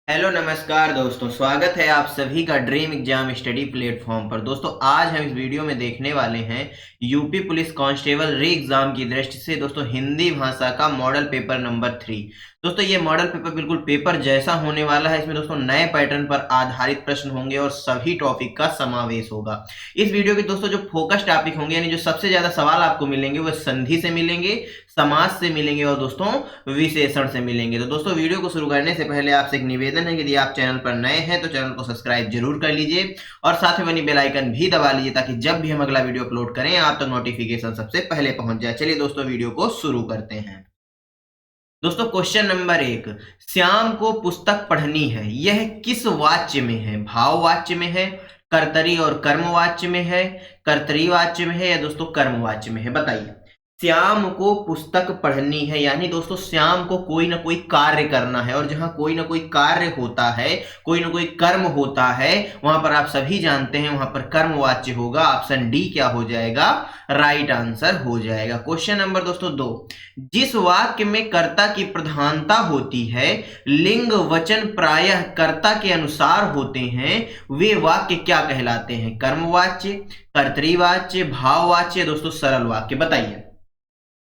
Hello नमस्कार दोस्तों, स्वागत है आप सभी का ड्रीम एग्जाम स्टडी प्लेटफॉर्म पर। दोस्तों आज हम इस वीडियो में देखने वाले हैं यूपी पुलिस कांस्टेबल री एग्जाम की दृष्टि से दोस्तों हिंदी भाषा का मॉडल पेपर नंबर 3। दोस्तों ये मॉडल पेपर बिल्कुल पेपर जैसा होने वाला है। इसमें दोस्तों नए पैटर्न पर आधारित प्रश्न होंगे और सभी टॉपिक का समावेश होगा। इस वीडियो के दोस्तों जो फोकस टॉपिक होंगे यानी जो सबसे ज्यादा सवाल आपको मिलेंगे वो संधि से मिलेंगे, समास से मिलेंगे और दोस्तों विशेषण से मिलेंगे। तो दोस्तों वीडियो को शुरू करने से पहले आपसे एक निवेदन है कि यदि आप चैनल पर नए हैं तो चैनल को सब्सक्राइब जरूर कर लीजिए और साथ में बनी बेल आइकन भी दबा लीजिए ताकि जब भी हम अगला वीडियो अपलोड करें आप तक नोटिफिकेशन सबसे पहले पहुंच जाए। चलिए दोस्तों वीडियो को शुरू करते हैं। दोस्तों क्वेश्चन नंबर 1, श्याम को पुस्तक पढ़नी है, यह किस वाच्य में है? भाववाच्य में है, कर्तरी और कर्मवाच्य में है, कर्तरीवाच्य में है या दोस्तों कर्मवाच्य में है? बताइए। श्याम को पुस्तक पढ़नी है यानी दोस्तों श्याम को कोई ना कोई कार्य करना है और जहां कोई ना कोई कार्य होता है, कोई ना कोई कर्म होता है, वहां पर आप सभी जानते हैं वहां पर कर्मवाच्य होगा। ऑप्शन डी क्या हो जाएगा? राइट आंसर हो जाएगा। क्वेश्चन नंबर दोस्तों 2, जिस वाक्य में कर्ता की प्रधानता होती है, लिंग वचन प्रायः कर्ता के अनुसार होते हैं, वे वाक्य क्या कहलाते हैं? कर्मवाच्य, कर्तरीवाच्य, भाववाच्य, दोस्तों सरल वाक्य? बताइए।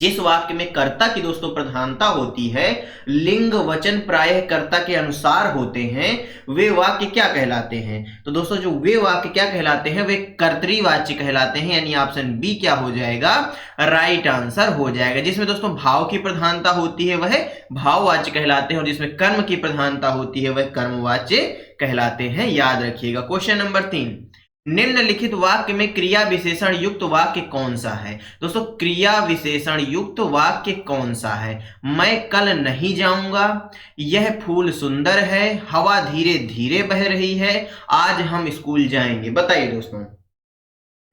जिस वाक्य में कर्ता की दोस्तों प्रधानता होती है, लिंग वचन प्रायः कर्ता के अनुसार होते हैं, वे वाक्य क्या कहलाते हैं? तो दोस्तों जो वे वाक्य क्या कहलाते हैं वे कर्तरीवाच्य कहलाते हैं यानी ऑप्शन बी क्या हो जाएगा? राइट आंसर हो जाएगा। जिसमें दोस्तों भाव की प्रधानता होती है वह भाववाच्य कहलाते हैं और जिसमें कर्म की प्रधानता होती है वह कर्मवाच्य कहलाते हैं, याद रखिएगा। क्वेश्चन नंबर 3, निम्नलिखित वाक्य में क्रिया विशेषण युक्त वाक्य कौन सा है? दोस्तों क्रिया विशेषण युक्त वाक्य कौन सा है? मैं कल नहीं जाऊंगा, यह फूल सुंदर है, हवा धीरे धीरे बह रही है, आज हम स्कूल जाएंगे। बताइए दोस्तों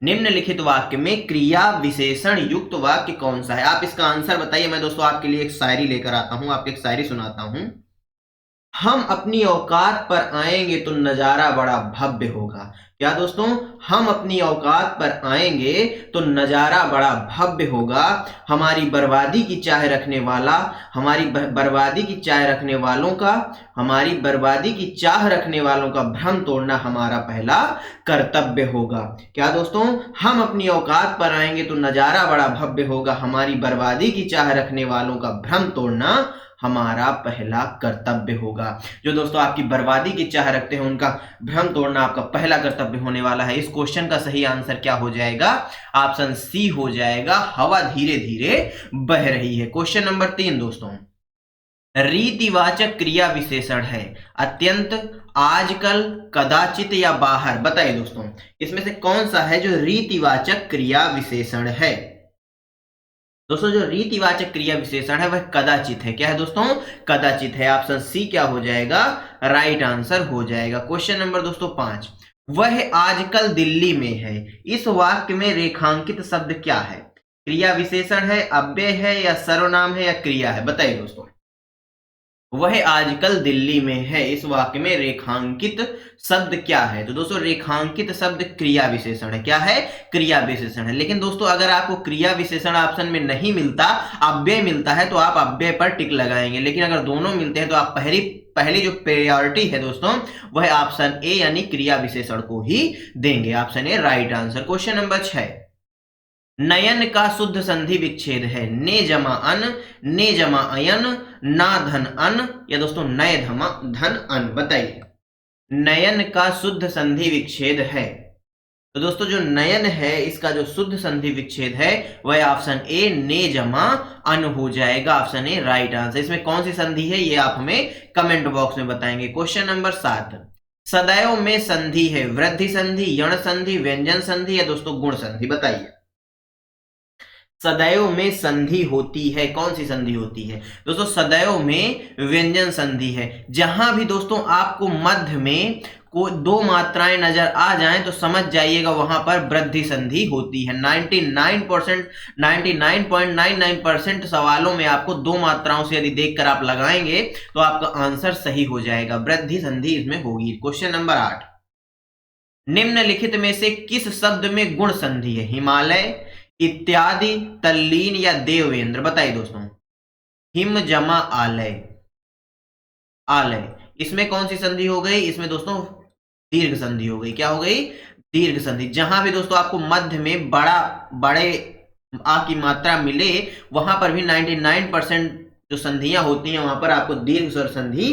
निम्नलिखित वाक्य में क्रिया विशेषण युक्त वाक्य कौन सा है? आप इसका आंसर बताइए। मैं दोस्तों आपके लिए एक शायरी लेकर आता हूं, आपको एक शायरी सुनाता हूं। हम अपनी औकात पर आएंगे तो नजारा बड़ा भव्य होगा। क्या दोस्तों? हम अपनी औकात पर आएंगे तो नजारा बड़ा भव्य होगा। हमारी बर्बादी की चाह रखने वाला, हमारी बर्बादी की चाह रखने वालों का, हमारी बर्बादी की चाह रखने वालों का भ्रम तोड़ना हमारा पहला कर्तव्य होगा। क्या दोस्तों? हम अपनी औकात पर आएंगे तो नजारा बड़ा भव्य होगा, हमारी बर्बादी की चाह रखने वालों का भ्रम तोड़ना हमारा पहला कर्तव्य होगा। जो दोस्तों आपकी बर्बादी की चाह रखते हैं उनका भ्रम तोड़ना आपका पहला कर्तव्य होने वाला है। इस क्वेश्चन का सही आंसर क्या हो जाएगा? ऑप्शन सी हो जाएगा, हवा धीरे धीरे बह रही है। क्वेश्चन नंबर 3 दोस्तों, रीतिवाचक क्रिया विशेषण है अत्यंत, आजकल, कदाचित या बाहर। बताइए दोस्तों इसमें से कौन सा है जो रीतिवाचक क्रिया विशेषण है? दोस्तों जो रीतिवाचक क्रिया विशेषण है वह कदाचित है। क्या है दोस्तों? कदाचित है। ऑप्शन सी क्या हो जाएगा? राइट आंसर हो जाएगा। क्वेश्चन नंबर दोस्तों 5, वह आजकल दिल्ली में है, इस वाक्य में रेखांकित शब्द क्या है? क्रिया विशेषण है, अव्यय है या सर्वनाम है या क्रिया है? बताइए दोस्तों। वह आजकल दिल्ली में है, इस वाक्य में रेखांकित शब्द क्या है? तो दोस्तों रेखांकित शब्द क्रिया विशेषण है। क्या है? क्रिया विशेषण है। लेकिन दोस्तों अगर आपको क्रिया विशेषण ऑप्शन में नहीं मिलता, अव्यय मिलता है तो आप अव्यय पर टिक लगाएंगे। लेकिन अगर दोनों मिलते हैं तो आप पहली जो प्रायोरिटी है दोस्तों वह ऑप्शन ए यानी क्रिया विशेषण को ही देंगे। Option A right answer. Question number 6, नयन का शुद्ध संधि विच्छेद है, ने जमा अन, ने जमा अयन, ना धन अन या दोस्तों नय धमा धन अन। बताइए नयन का शुद्ध संधि विच्छेद है। तो दोस्तों जो नयन है इसका जो शुद्ध संधि विच्छेद है वह ऑप्शन ए ने जमा अन हो जाएगा। Option A right answer. इसमें कौन सी संधि है ये आप हमें कमेंट बॉक्स में बताएंगे। क्वेश्चन नंबर 7, सदैव में संधि है, वृद्धि संधि, यण संधि, व्यंजन संधि या दोस्तों गुण संधि? बताइए सदैव में संधि होती है, कौन सी संधि होती है? दोस्तों सदैव में व्यंजन संधि है। जहां भी दोस्तों आपको मध्य में को दो मात्राएं नजर आ जाएं तो समझ जाइएगा वहां पर वृद्धि संधि होती है। 99.99% सवालों में आपको दो मात्राओं से यदि देखकर आप लगाएंगे तो आपका आंसर सही हो जाएगा, वृद्धि संधि इसमें होगी। क्वेश्चन नंबर 8, निम्नलिखित में से किस शब्द में गुण संधि है? हिमालय, इत्यादि, तल्लीन या देवेंद्र? बताइए दोस्तों। हिम जमा आलय, आलय इसमें कौन सी संधि हो गई, इसमें दोस्तों दीर्घ संधि हो गई। क्या हो गई, दीर्घ संधि। जहां भी दोस्तों आपको मध्य में बड़े आ की मात्रा मिले वहां पर भी 99% जो संधियां होती हैं वहां पर आपको दीर्घ स्वर संधि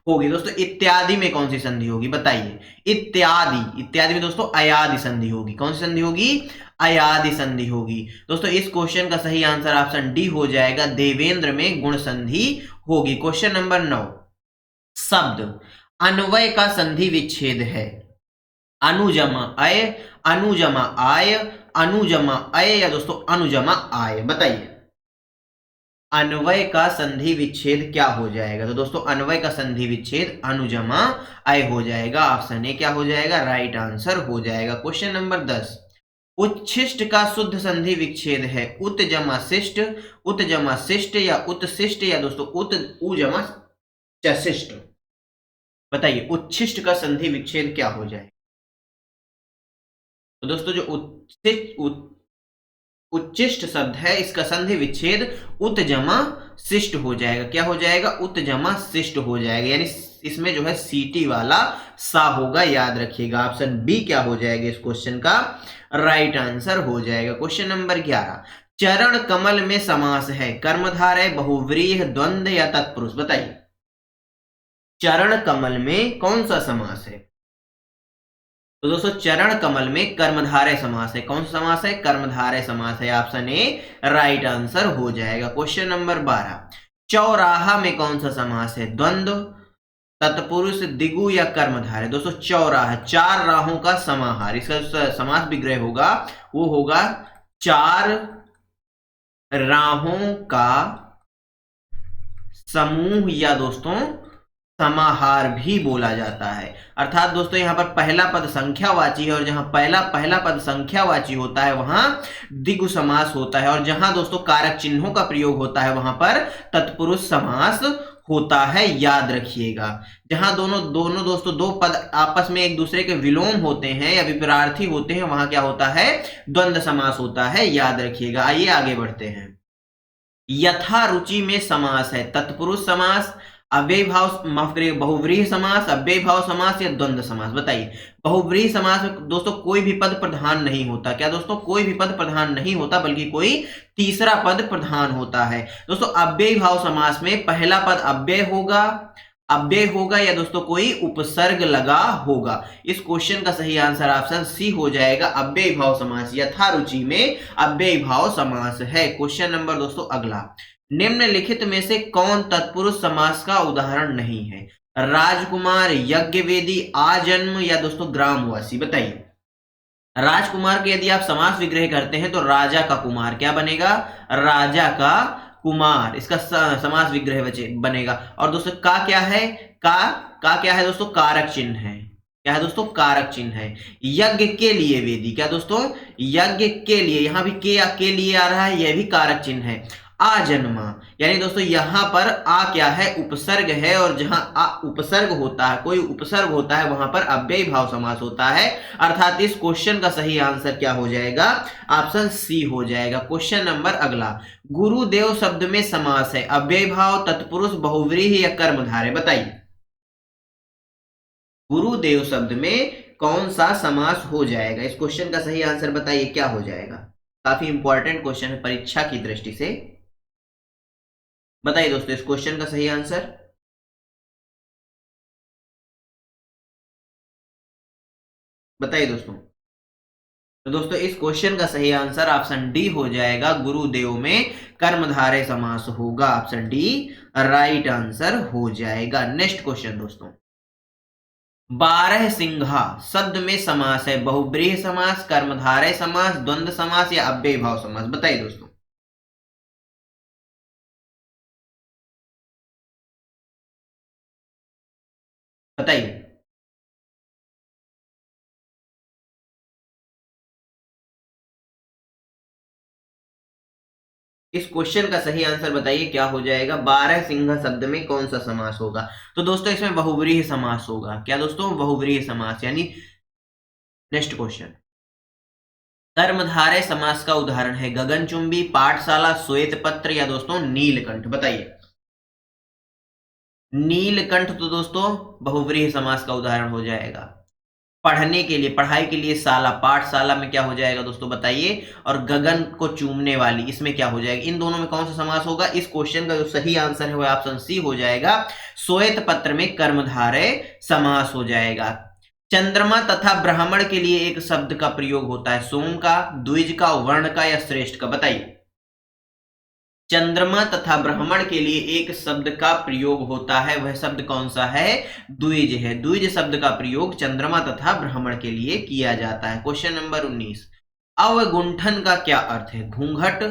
होगी। दोस्तों इत्यादि में कौन सी संधि होगी बताइए, इत्यादि में दोस्तों अयादि संधि होगी। कौन सी संधि होगी, अयादि संधि होगी। दोस्तों इस क्वेश्चन का सही आंसर ऑप्शन डी हो जाएगा, देवेंद्र में गुण संधि होगी। क्वेश्चन नंबर 9, शब्द अन्वय का संधि विच्छेद है। अनुजमा अय, अनुजमा आय, अनुजमा अय या दोस्तों अनुजमा आय। बताइए अन्वय का संधि विच्छेद क्या हो जाएगा। तो दोस्तों अन्वय का संधि विच्छेद अनुजमा अय हो जाएगा। ऑप्शन ए क्या हो जाएगा, राइट आंसर हो जाएगा। क्वेश्चन नंबर 10, उच्छिष्ट का शुद्ध संधि विच्छेद है। उत जमा शिष्ट, उत जमा शिष्ट या उत्शिष्ट या दोस्तों उ जमा चशिष्ट। बताइए उच्छिष्ट का संधि विच्छेद क्या हो जाएगा। तो दोस्तों जो उच्चिष्ट शब्द है इसका संधि विच्छेद उत जमा शिष्ट हो जाएगा। क्या हो जाएगा, उत जमा शिष्ट हो जाएगा, यानी इसमें जो है सीटी वाला सा होगा, याद रखिएगा। ऑप्शन बी क्या हो जाएगा इस क्वेश्चन का राइट आंसर हो जाएगा। क्वेश्चन नंबर 11, चरण कमल में समास है। कर्मधारय, बहुव्रीहि, द्वंद्व या तत्पुरुष। बताइए चरण कमल में कौन सा समास है। तो दोस्तों चरण कमल में कर्मधारय समास है। कौन सा समास है, कर्मधारय समास है। ऑप्शन ए राइट आंसर हो जाएगा। क्वेश्चन नंबर 12, चौराहा में कौन सा समास है। द्वंद्व, तत्पुरुष, दिगु या कर्मधारय। दोस्तों चौराहा चार राहों का समाहार, इसका समास विग्रह होगा वो होगा चार राहों का समूह या दोस्तों समाहार भी बोला जाता है। अर्थात दोस्तों यहां पर पहला पद संख्यावाची है और जहां पहला पद संख्यावाची होता है वहां द्विगु समास होता है, और जहां दोस्तों कारक चिन्हों का प्रयोग होता है वहां पर तत्पुरुष समास होता है, याद रखिएगा। जहां दोनों दोस्तों दो पद आपस में एक दूसरे के विलोम होते हैं या विपरार्थी होते हैं वहां क्या होता है, द्वंद्व समास होता है, याद रखिएगा। आइए आगे बढ़ते हैं। यथा रुचि में समास है। तत्पुरुष समास, अव्यय भाव, माफ करिए बहुव्रीहि समास, अव्यय भाव समास या द्वंद्व समास। बताइए बहुव्रीहि समास में दोस्तों कोई भी पद प्रधान नहीं होता। क्या दोस्तों, कोई भी पद प्रधान नहीं होता बल्कि कोई तीसरा पद प्रधान होता है। दोस्तों अव्यय भाव समास में पहला पद अव्यय होगा या दोस्तों कोई उपसर्ग लगा होगा। इस क्वेश्चन का सही आंसर ऑप्शन सी हो जाएगा, अव्यय भाव समास। यथा रुचि में अव्यय भाव समास है। क्वेश्चन नंबर दोस्तों अगला, निम्नलिखित में से कौन तत्पुरुष समास का उदाहरण नहीं है। राजकुमार, यज्ञवेदी, आजन्म या दोस्तों ग्रामवासी। बताइए राजकुमार के यदि आप समास विग्रह करते हैं तो राजा का कुमार क्या बनेगा, राजा का कुमार, इसका समास विग्रह बनेगा। और दोस्तों का क्या है, का क्या है दोस्तों, कारक चिन्ह है। क्या है दोस्तों, कारक चिन्ह है। यज्ञ के लिए वेदी, क्या दोस्तों, यज्ञ के लिए, यहां भी के लिए आ रहा है, यह भी कारक चिन्ह है। आजन्मा यानी दोस्तों यहां पर आ क्या है, उपसर्ग है, और जहां आ उपसर्ग होता है, कोई उपसर्ग होता है वहां पर अव्यय भाव समास होता है। अर्थात इस क्वेश्चन का सही आंसर क्या हो जाएगा, ऑप्शन सी हो जाएगा। क्वेश्चन नंबर अगला, गुरुदेव शब्द में समास है। अव्यय भाव, तत्पुरुष, बहुव्रीहि या कर्मधारय। बताइए गुरुदेव शब्द में कौन सा समास हो जाएगा। इस क्वेश्चन का सही आंसर बताइए क्या हो जाएगा। काफी इंपॉर्टेंट क्वेश्चन है परीक्षा की दृष्टि से। बताइए दोस्तों इस क्वेश्चन का सही आंसर। बताइए दोस्तों। तो दोस्तों इस क्वेश्चन का सही आंसर ऑप्शन डी हो जाएगा, गुरुदेव में कर्मधारय समास होगा। ऑप्शन डी राइट आंसर हो जाएगा। नेक्स्ट क्वेश्चन दोस्तों, बारह सिंघा शब्द में समास है। बहुब्रीहि समास, कर्मधारय समास, द्वंद्व समास या अव्यय भाव समास। बताइए दोस्तों बताइए। इस क्वेश्चन का सही आंसर बताइए क्या हो जाएगा। बारह सिंघा शब्द में कौन सा समास होगा। तो दोस्तों इसमें बहुव्रीहि समास होगा। क्या दोस्तों, बहुव्रीहि समास। यानी नेक्स्ट क्वेश्चन, कर्मधारय समास का उदाहरण है गगनचुंबी, पाठशाला, श्वेत पत्र या दोस्तों नीलकंठ। बताइए नीलकंठ तो दोस्तों बहुव्रीहि समास का उदाहरण हो जाएगा। पढ़ने के लिए, पढ़ाई के लिए साला, पाठशाला में क्या हो जाएगा दोस्तों बताइए। और गगन को चूमने वाली, इसमें क्या हो जाएगा। इन दोनों में कौन सा समास होगा। इस क्वेश्चन का जो सही आंसर है वह ऑप्शन सी हो जाएगा। श्वेत पत्र में कर्मधारय समास हो जाएगा। चंद्रमा तथा ब्राह्मण के लिए एक शब्द का प्रयोग होता है, सोम का, द्विज का, वर्ण का या श्रेष्ठ का, बताइए। चंद्रमा तथा ब्राह्मण के लिए एक शब्द का प्रयोग होता है, वह शब्द कौन सा है। द्विज है। द्विज शब्द का प्रयोग चंद्रमा तथा ब्राह्मण के लिए किया जाता है। क्वेश्चन नंबर 19, अवगुंठन का क्या अर्थ है। घूंघट,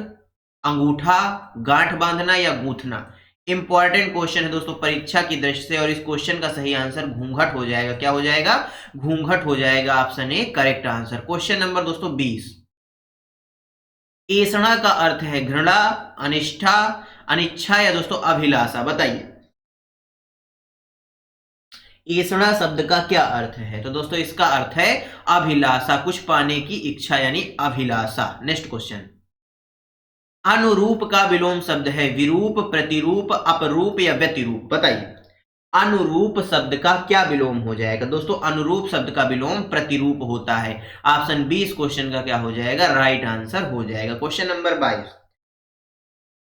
अंगूठा, गांठ बांधना या गूंथना। इंपॉर्टेंट क्वेश्चन है दोस्तों परीक्षा की दृष्टि से, और इस क्वेश्चन का सही आंसर घूंघट हो जाएगा। क्या हो जाएगा, घूंघट हो जाएगा। Option A correct answer. Question number दोस्तों 20, ऐषणा का अर्थ है घृणा, अनिष्ठा, अनिच्छा या दोस्तों अभिलाषा, बताइए। ऐषणा शब्द का क्या अर्थ है। तो दोस्तों इसका अर्थ है अभिलाषा, कुछ पाने की इच्छा यानी अभिलाषा। नेक्स्ट क्वेश्चन, अनुरूप का विलोम शब्द है विरूप, प्रतिरूप, अपरूप या व्यतिरूप, बताइए। अनुरूप शब्द का क्या विलोम हो जाएगा। दोस्तों अनुरूप शब्द का विलोम प्रतिरूप होता है। ऑप्शन बी इस क्वेश्चन का क्या हो जाएगा, राइट आंसर हो जाएगा। क्वेश्चन नंबर 22,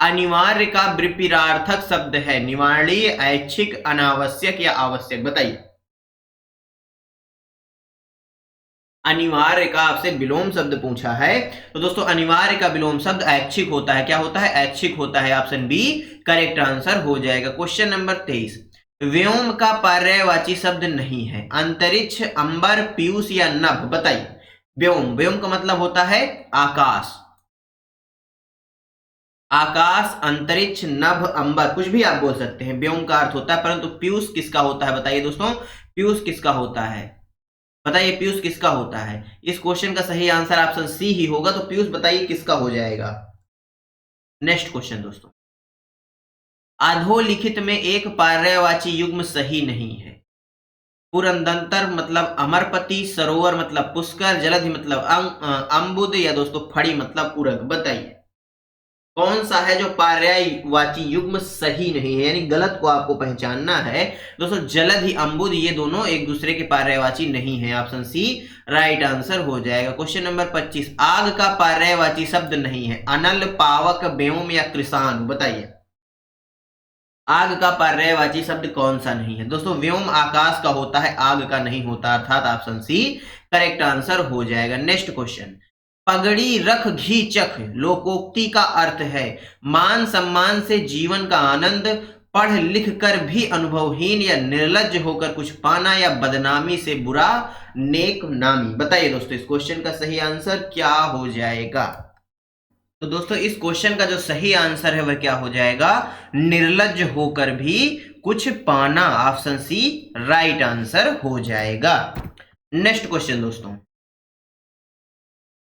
अनिवार्य का विपरीतार्थक शब्द है निवारणीय, ऐच्छिक, अनावश्यक या आवश्यक, बताइए। अनिवार्य का आपसे विलोम शब्द पूछा है, तो दोस्तों अनिवार्य का विलोम शब्द ऐच्छिक होता है। क्या होता है, ऐच्छिक होता है। ऑप्शन बी करेक्ट आंसर हो जाएगा। क्वेश्चन नंबर 23, व्योम का पर्यायवाची शब्द नहीं है, अंतरिक्ष, अंबर, पीयूष या नभ, बताइए। व्योम, व्योम का मतलब होता है आकाश। आकाश, अंतरिक्ष, नभ, अंबर, कुछ भी आप बोल सकते हैं, व्योम का अर्थ होता है। परंतु पीयूष किसका होता है, बताइए दोस्तों। पीयूष किसका होता है, बताइए पीयूष किसका होता है। इस क्वेश्चन का सही आंसर ऑप्शन सी ही होगा। तो पीयूष बताइए किसका हो जाएगा। नेक्स्ट क्वेश्चन दोस्तों, अधोलिखित में एक पर्यायवाची युग्म सही नहीं है। पुरंदर मतलब अमरपति, सरोवर मतलब पुष्कर, जलधि मतलब अम्बुद या दोस्तों फड़ी मतलब उरग, बताइए कौन सा है जो पर्यायवाची युग्म सही नहीं है, यानी गलत को आपको पहचानना है। दोस्तों जलधि, अम्बुद ये दोनों एक दूसरे के पर्यायवाची नहीं है। ऑप्शन सी राइट आंसर हो जाएगा। क्वेश्चन नंबर 25, आग का पर्यायवाची शब्द नहीं है, अनल, पावक, व्योम या कृषाण, बताइए। आग का पर्यायवाची शब्द कौन सा नहीं है। दोस्तों व्योम आकाश का होता है, आग का नहीं होता, अर्थात ऑप्शन सी करेक्ट आंसर हो जाएगा। नेक्स्ट क्वेश्चन, पगड़ी रख घी चख लोकोक्ति का अर्थ है मान सम्मान से जीवन का आनंद, पढ़ लिख कर भी अनुभवहीन या निर्लज्ज होकर कुछ पाना या बदनामी से बुरा नेक नामी, बताइए दोस्तों इस क्वेश्चन का सही आंसर क्या हो जाएगा। तो दोस्तों इस क्वेश्चन का जो सही आंसर है वह क्या हो जाएगा, निर्लज्ज होकर भी कुछ पाना। ऑप्शन सी राइट आंसर हो जाएगा। नेक्स्ट क्वेश्चन दोस्तों,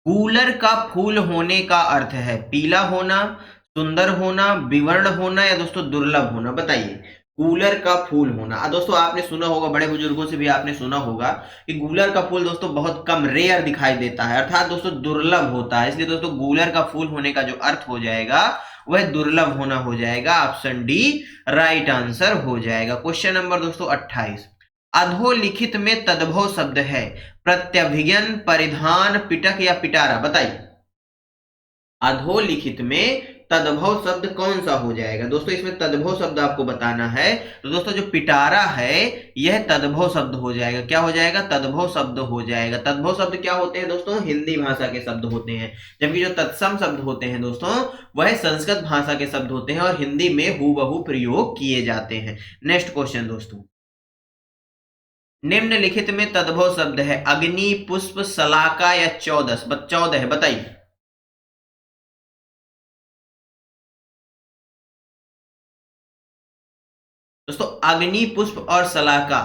कूलर का फूल होने का अर्थ है पीला होना, सुंदर होना, विवर्ण होना या दोस्तों दुर्लभ होना, बताइए। कूलर का फूल होना, दोस्तों आपने सुना होगा, बड़े बुजुर्गों से भी आपने सुना होगा कि गूलर का फूल दोस्तों बहुत कम, रेयर दिखाई देता है, अर्थात दोस्तों दुर्लभ होता है। इसलिए दोस्तों गूलर का फूल होने का जो अर्थ हो जाएगा वह दुर्लभ होना हो जाएगा। ऑप्शन डी राइट आंसर हो जाएगा। क्वेश्चन नंबर दोस्तों 28, अधोलिखित में तद्भव शब्द है प्रत्यभिज्ञान, परिधान, पिटक या पिटारा, बताइए। अधोलिखित में तद्भव शब्द कौन सा हो जाएगा। दोस्तों इसमें तद्भव शब्द आपको बताना है। तो दोस्तों जो पिटारा है यह तद्भव शब्द हो जाएगा। क्या हो जाएगा, तद्भव शब्द हो जाएगा। तद्भव शब्द क्या होते हैं दोस्तों, हिंदी भाषा के शब्द होते हैं, जबकि जो तत्सम शब्द होते हैं दोस्तों वह संस्कृत भाषा के शब्द होते हैं और हिंदी में हूबहू प्रयोग किए जाते हैं। नेक्स्ट क्वेश्चन दोस्तों, निम्नलिखित में तद्भव शब्द है अग्नि, पुष्प, शलाका या चौदस, 14 है, बताइए। दोस्तों अग्नि, पुष्प और शलाका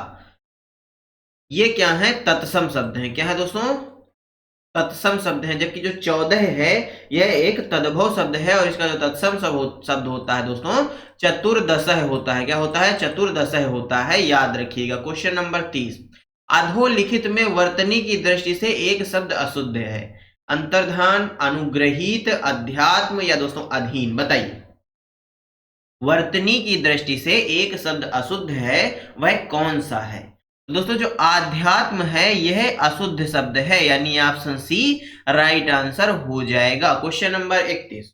ये क्या है, तत्सम शब्द हैं। क्या है दोस्तों, तत्सम शब्द हैं। जबकि जो 14 है यह एक तद्भव शब्द है और इसका जो तत्सम शब्द होता है दोस्तों चतुर्दशः होता है। क्या होता है, चतुर्दशः होता है, याद रखिएगा। क्वेश्चन नंबर 30, अधोलिखित में वर्तनी की दृष्टि से एक शब्द अशुद्ध है, अंतर्धान, अनुग्रहित, अध्यात्म या दोस्तों अधीन, बताइए। वर्तनी की दृष्टि से एक शब्द अशुद्ध है, वह कौन सा है? दोस्तों जो आध्यात्म है यह अशुद्ध शब्द है, यानी ऑप्शन सी राइट आंसर हो जाएगा। क्वेश्चन नंबर 31,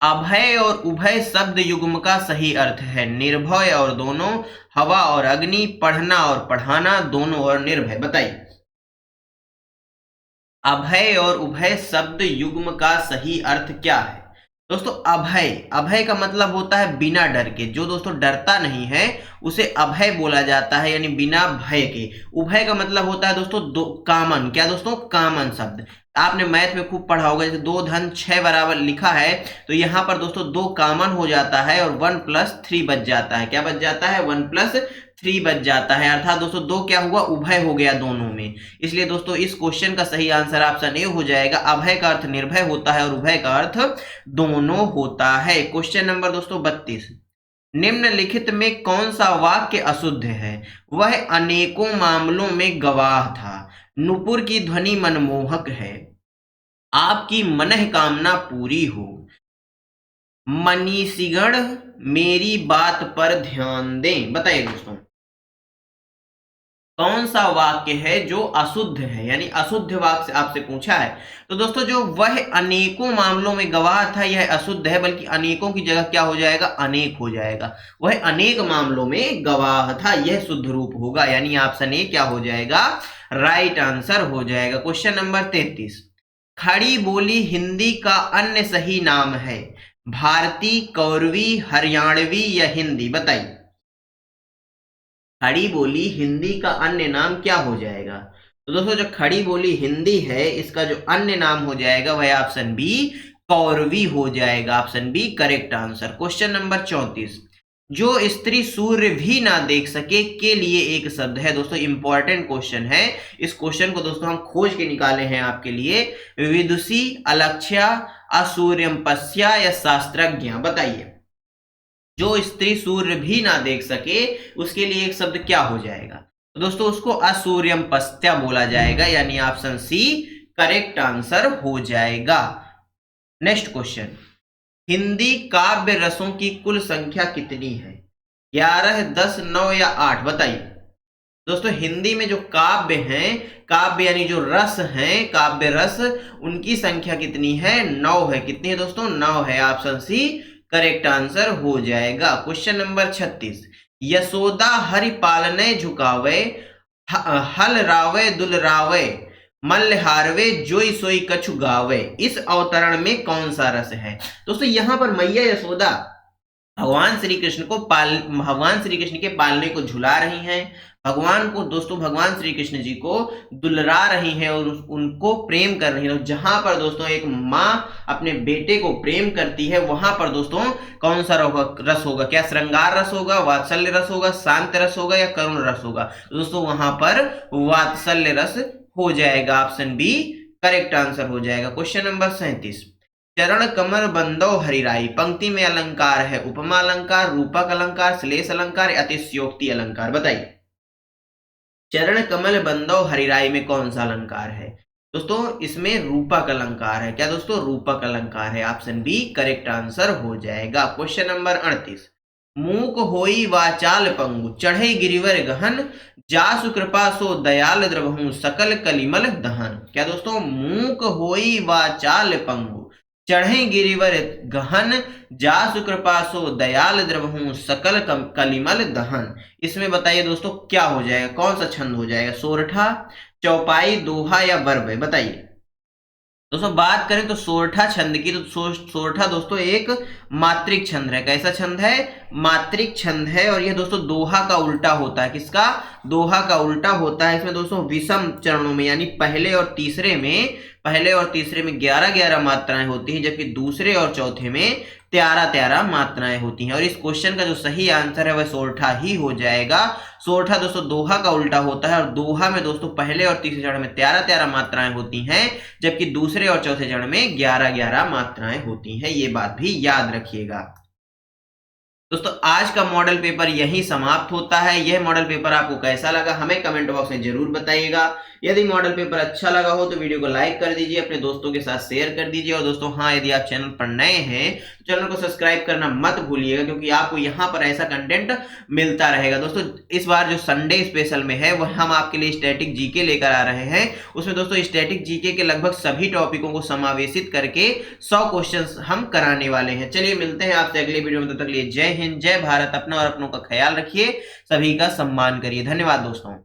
अभय और उभय शब्द युग्म का सही अर्थ है? निर्भय और दोनों, हवा और अग्नि, पढ़ना और पढ़ाना, दोनों और निर्भय। बताइए अभय और उभय शब्द युग्म का सही अर्थ क्या है? दोस्तों अभय, अभय का मतलब होता है बिना डर के, जो दोस्तों डरता नहीं है उसे अभय बोला जाता है, यानी बिना भय के। उभय का मतलब होता है दोस्तों दो, कामन। क्या दोस्तों? कामन शब्द। आपने मैथ में खूब पढ़ा होगा, जैसे 2 धन 6 बराबर लिखा है तो यहाँ पर दोस्तों 2 कामन हो जाता है और 1 + 3 बच जाता है। क्या बच जाता है? 1 + 3 बच जाता है, अर्थात दोस्तों 2 क्या हुआ? उभय हो गया दोनों में। इसलिए दोस्तों इस क्वेश्चन का सही आंसर ऑप्शन ए हो जाएगा। अभय का अर्थ निर्भय होता है और उभय का अर्थ दोनों होता है। क्वेश्चन नंबर दोस्तों 32, निम्नलिखित में कौन सा वाक्य अशुद्ध है? वह अनेकों मामलों में गवाह था, नुपुर की ध्वनि मनमोहक है, आपकी मनःकामना पूरी हो, मनीषीगण मेरी बात पर ध्यान दें। बताइए दोस्तों कौन सा वाक्य है जो अशुद्ध है, यानी अशुद्ध वाक्य आपसे पूछा है। तो दोस्तों जो वह अनेकों मामलों में गवाह था यह अशुद्ध है, बल्कि अनेकों की जगह क्या हो जाएगा? अनेक हो जाएगा। वह अनेक मामलों में गवाह था, यह शुद्ध रूप होगा, यानी ऑप्शन ए क्या हो जाएगा? राइट आंसर हो जाएगा। क्वेश्चन नंबर 33, खड़ी बोली हिंदी का अन्य सही नाम है? भारती, कौरवी, हरियाणवी या हिंदी? बताइए खड़ी बोली हिंदी का अन्य नाम क्या हो जाएगा? तो दोस्तों जो खड़ी बोली हिंदी है इसका जो अन्य नाम हो जाएगा वह ऑप्शन बी कौरवी हो जाएगा। Option B correct answer. Question number 34, जो स्त्री सूर्य भी ना देख सके के लिए एक शब्द है। दोस्तों इंपॉर्टेंट क्वेश्चन है, इस क्वेश्चन को दोस्तों हम खोज के निकाले हैं आपके लिए। विदुषी, अलक्ष्या, असूर्यम पश्या या शास्त्रज्ञ? बताइए जो स्त्री सूर्य भी ना देख सके उसके लिए एक शब्द क्या हो जाएगा? तो दोस्तों उसको असूर्यम पस्त्या बोला जाएगा, यानी ऑप्शन सी करेक्ट आंसर हो जाएगा। नेक्स्ट क्वेश्चन, हिंदी काव्य रसों की कुल संख्या कितनी है? 11, 10, 9 या 8? बताइए दोस्तों हिंदी में जो काव्य हैं, काव्य यानी जो रस हैं, काव्य रस, उनकी संख्या कितनी है? 9 है। कितनी है दोस्तों? 9 है। ऑप्शन सी करेक्ट आंसर हो जाएगा। क्वेश्चन नंबर 36, यशोदा हरि पालने झुकावे, हल रावे दुलरावे, मल्लहारवे जोई सोई कछु गावे, इस अवतरण में कौन सा रस है? दोस्तों यहाँ पर मैया यशोदा भगवान श्री कृष्ण के पालने को झुला रही हैं, भगवान को दोस्तों भगवान श्री कृष्ण जी को दुलरा रही हैं और उनको प्रेम कर रही हैं। जहां पर दोस्तों एक माँ अपने बेटे को प्रेम करती है वहां पर दोस्तों कौन सा रस होगा? क्या श्रृंगार रस होगा, वात्सल्य रस होगा, शांत रस होगा या करुण रस होगा? तो दोस्तों वहां पर वात्सल्य रस हो जाएगा। ऑप्शन बी करेक्ट आंसर हो जाएगा। क्वेश्चन नंबर 37, चरण कमल बंदो हरिराई, पंक्ति में अलंकार है, उपमा अलंकार, रूपक अलंकार, श्लेष अलंकार, अतिशयोक्ति अलंकार? बताइए चरण कमल बंदो हरिराई में कौन सा अलंकार है? दोस्तों इसमें रूपक अलंकार है। क्या दोस्तों? रूपक अलंकार है। ऑप्शन बी करेक्ट आंसर हो जाएगा। क्वेश्चन नंबर 38, मूक होई वाचाल पंगु, चढ़े गिरिवर गहन, जासु कृपा सो दयाल द्रवहु, सकल कलिमल दहन? क्या दोस्तों? मूक होई वाचाल पंगु, चढ़े गिरिवर गहन, जासु कृपा सो दयाल द्रवहु, सकल कलिमल दहन। इसमें बताइए दोस्तों क्या हो जाएगा? कौन सा छंद हो जाएगा? सोरठा, चौपाई, दोहा या बरबे? बताइए दोस्तों बात करें तो सोरठा छंद की, तो सोरठा दोस्तों एक मात्रिक छंद है। कैसा छंद है? मात्रिक छंद है। और यह दोस्तों दोहा का उल्टा होता है। किसका? दोहा का उल्टा होता है। इसमें दोस्तों विषम चरणों में यानी पहले और तीसरे में 11-11 मात्राएं होती हैं, जबकि दूसरे और चौथे में 13-13 मात्राएं होती हैं। और इस क्वेश्चन का जो सही आंसर है वह सोरठा ही हो जाएगा। सोरठा दोस्तों दोहा का उल्टा होता है और दोहा में दोस्तों पहले और तीसरे चरण में 13-13 मात्राएं होती हैं, जबकि दूसरे और चौथे चरण में 11-11 मात्राएं होती हैं। ये बात भी याद रखिएगा। दोस्तों आज का मॉडल पेपर यहीं समाप्त होता है। यह मॉडल पेपर आपको कैसा लगा हमें कमेंट बॉक्स में जरूर बताइएगा। यदि मॉडल पेपर अच्छा लगा हो तो वीडियो को लाइक कर दीजिए, अपने दोस्तों के साथ शेयर कर दीजिए। और दोस्तों हाँ, यदि आप चैनल पर नए हैं चैनल को सब्सक्राइब करना मत भूलिएगा, क्योंकि आपको यहाँ पर ऐसा कंटेंट मिलता रहेगा। दोस्तों इस बार जो संडे स्पेशल में है वह हम आपके लिए स्टैटिक जीके लेकर आ रहे हैं। उसमें दोस्तों स्टैटिक जीके के लगभग सभी टॉपिकों को समावेशित करके 100 क्वेश्चंस हम कराने वाले हैं। चलिए मिलते हैं आपसे अगले वीडियो में, तब तक के लिए जय हिंद, जय भारत। अपना और अपनों का ख्याल रखिए, सभी का सम्मान करिए। धन्यवाद दोस्तों।